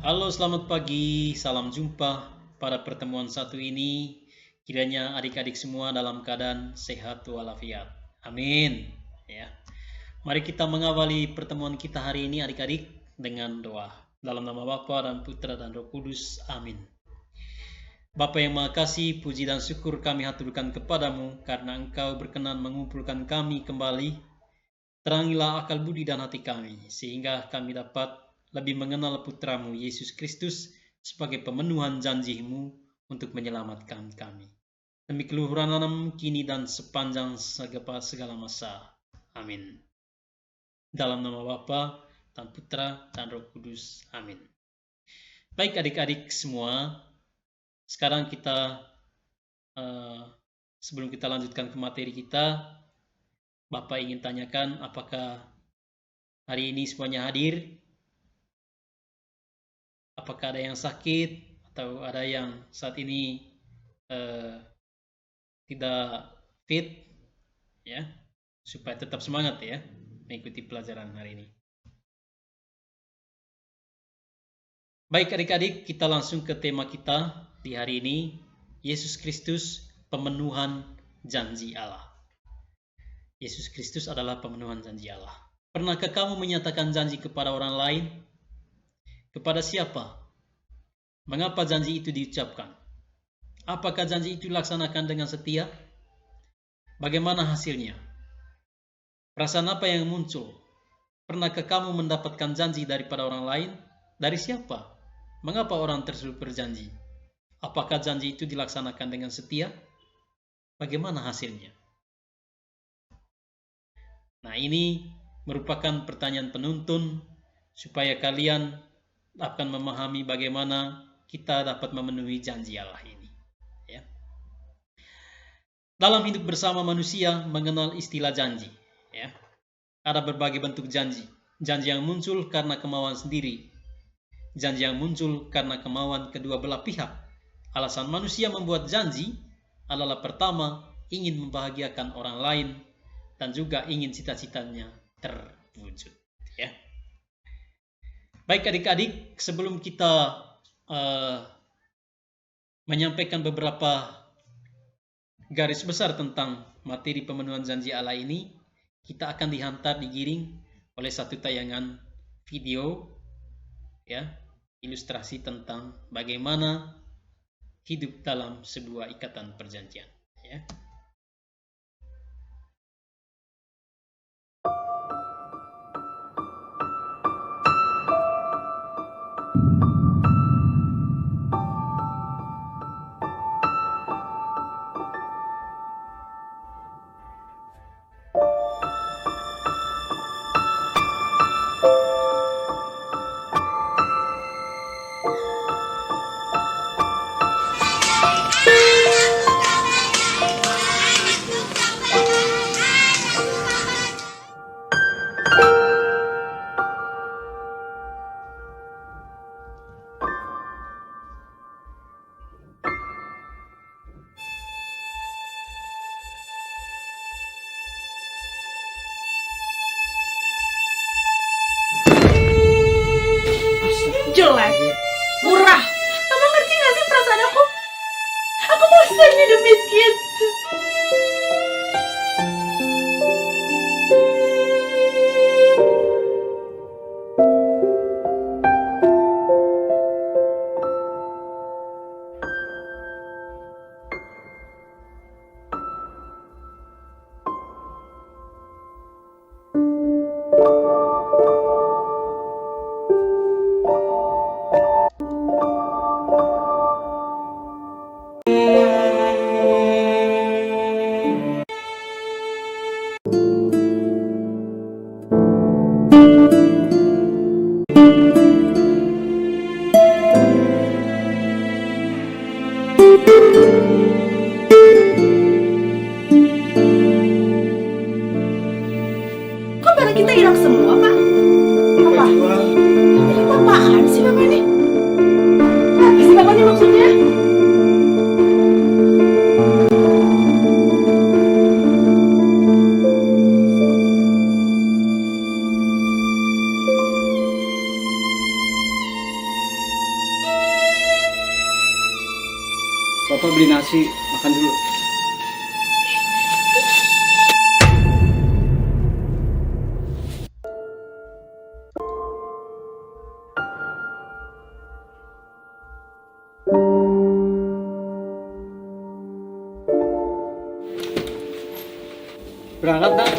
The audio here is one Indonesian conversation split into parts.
Halo, selamat pagi. Salam jumpa pada pertemuan satu ini. Kiranya adik-adik semua dalam keadaan sehat walafiat. Amin. Ya. Mari kita mengawali pertemuan kita hari ini adik-adik dengan doa. Dalam nama Bapa dan Putra dan Roh Kudus. Amin. Bapa yang Maha Kasih, puji dan syukur kami haturkan kepadamu karena Engkau berkenan mengumpulkan kami kembali. Terangilah akal budi dan hati kami, sehingga kami dapat lebih mengenal Putramu Yesus Kristus sebagai pemenuhan janji-Mu untuk menyelamatkan kami. Demi keluhuran nama kini dan sepanjang segala masa. Amin. Dalam nama Bapa dan Putra dan Roh Kudus. Amin. Baik adik-adik semua, sekarang kita sebelum kita lanjutkan ke materi kita, Bapak ingin tanyakan apakah hari ini semuanya hadir? Apakah ada yang sakit atau ada yang saat ini tidak fit, ya, supaya tetap semangat ya mengikuti pelajaran hari ini. Baik adik-adik, kita langsung ke tema kita di hari ini, Yesus Kristus, pemenuhan janji Allah. Yesus Kristus adalah pemenuhan janji Allah. Pernahkah kamu menyatakan janji kepada orang lain? Kepada siapa? Mengapa janji itu diucapkan? Apakah janji itu dilaksanakan dengan setia? Bagaimana hasilnya? Perasaan apa yang muncul? Pernahkah kamu mendapatkan janji daripada orang lain? Dari siapa? Mengapa orang tersebut berjanji? Apakah janji itu dilaksanakan dengan setia? Bagaimana hasilnya? Nah, ini merupakan pertanyaan penuntun supaya kalian akan memahami bagaimana kita dapat memenuhi janji Allah ini. Ya. Dalam hidup bersama manusia mengenal istilah janji. Ya. Ada berbagai bentuk janji. Janji yang muncul karena kemauan sendiri. Janji yang muncul karena kemauan kedua belah pihak. Alasan manusia membuat janji adalah pertama, ingin membahagiakan orang lain dan juga ingin cita-citanya terwujud. Ya. Baik adik-adik, sebelum kita menyampaikan beberapa garis besar tentang materi pemenuhan janji Allah ini, kita akan dihantar digiring oleh satu tayangan video, ya, ilustrasi tentang bagaimana hidup dalam sebuah ikatan perjanjian. Ya. Jelas, murah. Kamu ngerti gak sih perasaan aku? Aku bosan hidup miskin. Bapak beli nasi, makan dulu. Berangkat, Nak.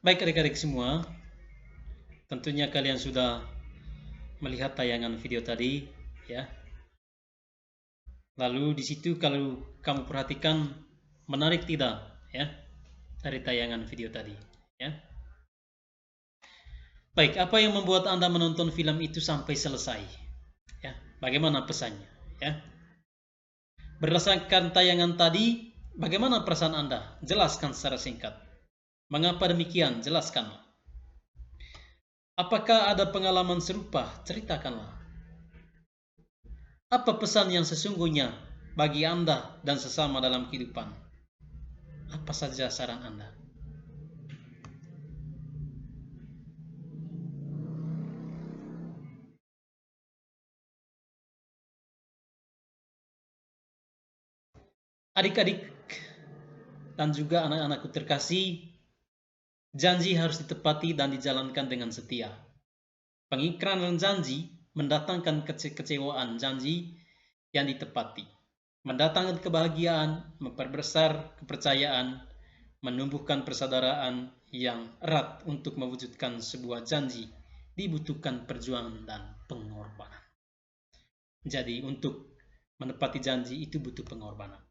Baik adik-adik semua, tentunya kalian sudah melihat tayangan video tadi, ya. Lalu di situ kalau kamu perhatikan menarik tidak, ya, dari tayangan video tadi, ya. Baik, apa yang membuat Anda menonton film itu sampai selesai? Ya, bagaimana pesannya, ya? Berdasarkan tayangan tadi, bagaimana perasaan Anda? Jelaskan secara singkat. Mengapa demikian? Jelaskanlah. Apakah ada pengalaman serupa? Ceritakanlah. Apa pesan yang sesungguhnya bagi Anda dan sesama dalam kehidupan? Apa saja saran Anda? Adik-adik dan juga anak-anakku terkasih, janji harus ditepati dan dijalankan dengan setia. Pengingkaran janji mendatangkan kekecewaan, janji yang ditepati mendatangkan kebahagiaan, memperbesar kepercayaan, menumbuhkan persaudaraan yang erat. Untuk mewujudkan sebuah janji dibutuhkan perjuangan dan pengorbanan. Jadi untuk menepati janji itu butuh pengorbanan.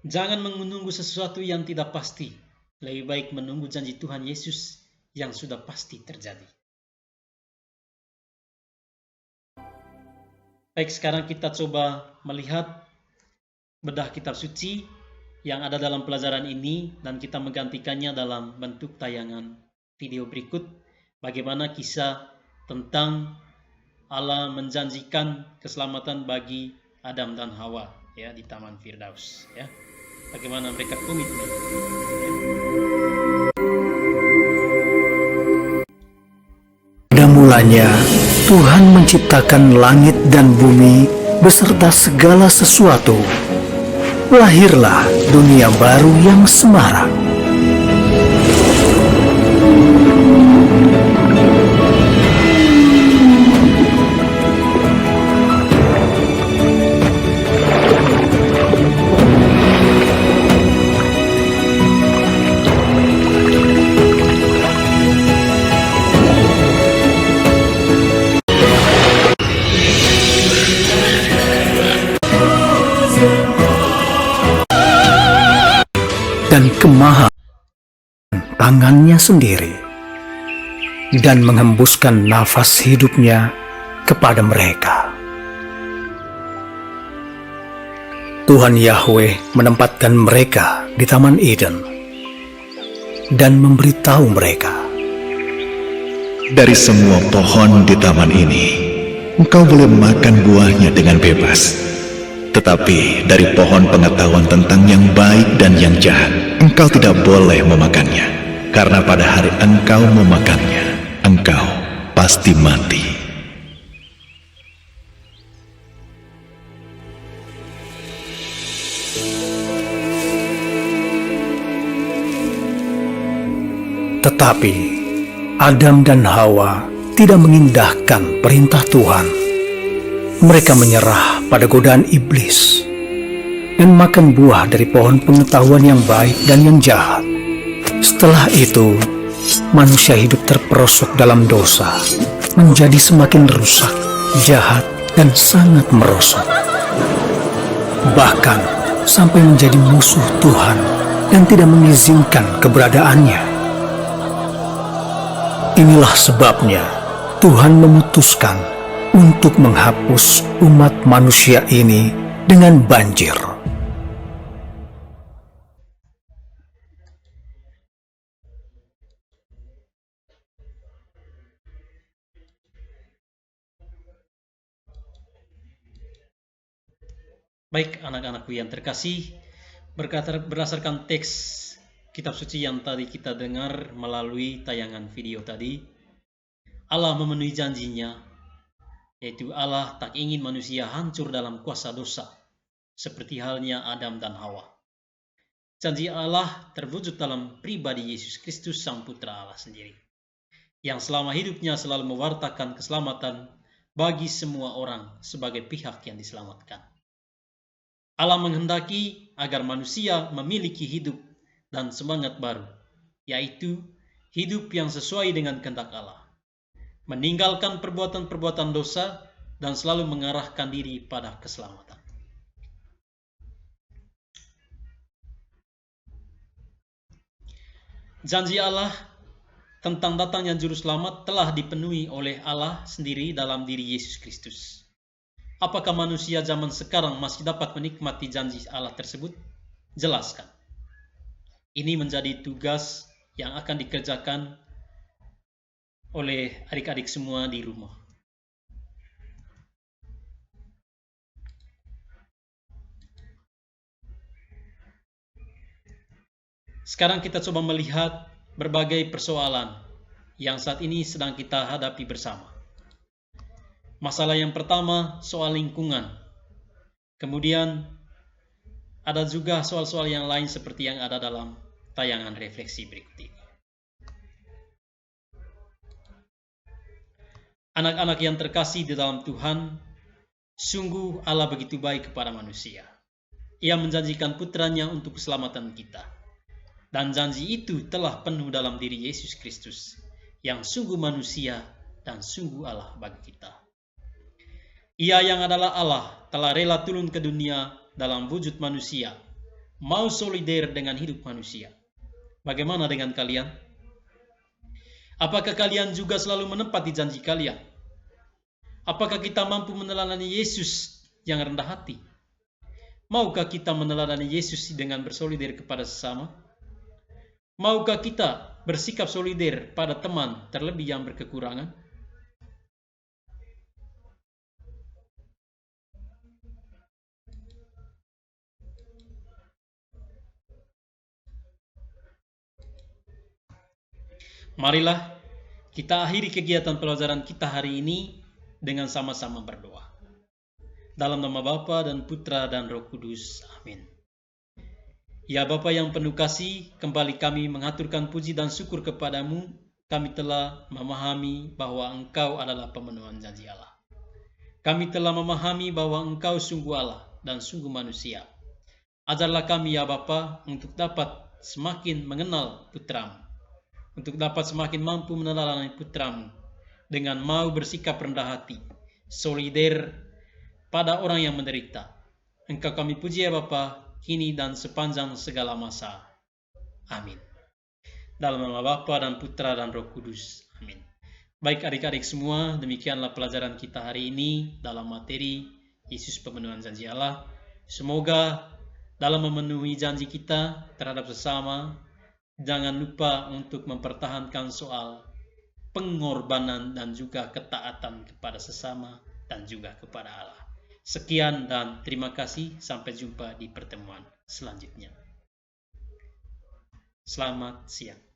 Jangan menunggu sesuatu yang tidak pasti. Lebih baik menunggu janji Tuhan Yesus yang sudah pasti terjadi. Baik, sekarang kita coba melihat bedah kitab suci yang ada dalam pelajaran ini dan kita menggantikannya dalam bentuk tayangan video berikut. Bagaimana kisah tentang Allah menjanjikan keselamatan bagi Adam dan Hawa, ya, di Taman Firdaus, ya. Bagaimana mereka komitmen. Pada mulanya, Tuhan menciptakan langit dan bumi beserta segala sesuatu. Lahirlah dunia baru yang semarak. Dan kemahan tangannya sendiri dan menghembuskan nafas hidupnya kepada mereka. Tuhan Yahweh menempatkan mereka di Taman Eden dan memberitahu mereka, Dari semua pohon di taman ini, engkau boleh makan buahnya dengan bebas. Tetapi dari pohon pengetahuan tentang yang baik dan yang jahat, engkau tidak boleh memakannya. Karena pada hari engkau memakannya, engkau pasti mati. Tetapi Adam dan Hawa tidak mengindahkan perintah Tuhan. Mereka menyerah pada godaan iblis dan makan buah dari pohon pengetahuan yang baik dan yang jahat. Setelah itu, manusia hidup terperosok dalam dosa, menjadi semakin rusak, jahat, dan sangat merosot. Bahkan sampai menjadi musuh Tuhan dan tidak mengizinkan keberadaannya. Inilah sebabnya Tuhan memutuskan untuk menghapus umat manusia ini dengan banjir. Baik anak-anakku yang terkasih, berdasarkan teks kitab suci yang tadi kita dengar melalui tayangan video tadi, Allah memenuhi janjinya, yaitu Allah tak ingin manusia hancur dalam kuasa dosa, seperti halnya Adam dan Hawa. Janji Allah terwujud dalam pribadi Yesus Kristus Sang Putra Allah sendiri, yang selama hidupnya selalu mewartakan keselamatan bagi semua orang sebagai pihak yang diselamatkan. Allah menghendaki agar manusia memiliki hidup dan semangat baru, yaitu hidup yang sesuai dengan kehendak Allah, meninggalkan perbuatan-perbuatan dosa, dan selalu mengarahkan diri pada keselamatan. Janji Allah tentang datangnya Juru Selamat telah dipenuhi oleh Allah sendiri dalam diri Yesus Kristus. Apakah manusia zaman sekarang masih dapat menikmati janji Allah tersebut? Jelaskan. Ini menjadi tugas yang akan dikerjakan oleh adik-adik semua di rumah. Sekarang kita coba melihat berbagai persoalan yang saat ini sedang kita hadapi bersama. Masalah yang pertama soal lingkungan. Kemudian ada juga soal-soal yang lain seperti yang ada dalam tayangan refleksi berikut ini. Anak-anak yang terkasih di dalam Tuhan, sungguh Allah begitu baik kepada manusia. Ia menjanjikan putranya untuk keselamatan kita. Dan janji itu telah penuh dalam diri Yesus Kristus, yang sungguh manusia dan sungguh Allah bagi kita. Ia yang adalah Allah telah rela turun ke dunia dalam wujud manusia, mau solider dengan hidup manusia. Bagaimana dengan kalian? Apakah kalian juga selalu menepati janji kalian? Apakah kita mampu meneladani Yesus yang rendah hati? Maukah kita meneladani Yesus dengan bersolider kepada sesama? Maukah kita bersikap solider pada teman terlebih yang berkekurangan? Marilah kita akhiri kegiatan pelajaran kita hari ini dengan sama-sama berdoa. Dalam nama Bapa dan Putra dan Roh Kudus. Amin. Ya Bapa yang penuh kasih, kembali kami mengaturkan puji dan syukur kepadamu. Kami telah memahami bahwa Engkau adalah pemenuhan janji Allah. Kami telah memahami bahwa Engkau sungguh Allah dan sungguh manusia. Ajarlah kami ya Bapa untuk dapat semakin mengenal Putramu, untuk dapat semakin mampu meneladani Putramu dengan mau bersikap rendah hati, solider pada orang yang menderita. Engkau kami puji ya Bapa, kini dan sepanjang segala masa. Amin. Dalam nama Bapa dan Putra dan Roh Kudus. Amin. Baik adik-adik semua, demikianlah pelajaran kita hari ini dalam materi Yesus pemenuhan janji Allah. Semoga dalam memenuhi janji kita terhadap sesama, jangan lupa untuk mempertahankan soal pengorbanan dan juga ketaatan kepada sesama dan juga kepada Allah. Sekian dan terima kasih. Sampai jumpa di pertemuan selanjutnya. Selamat siang.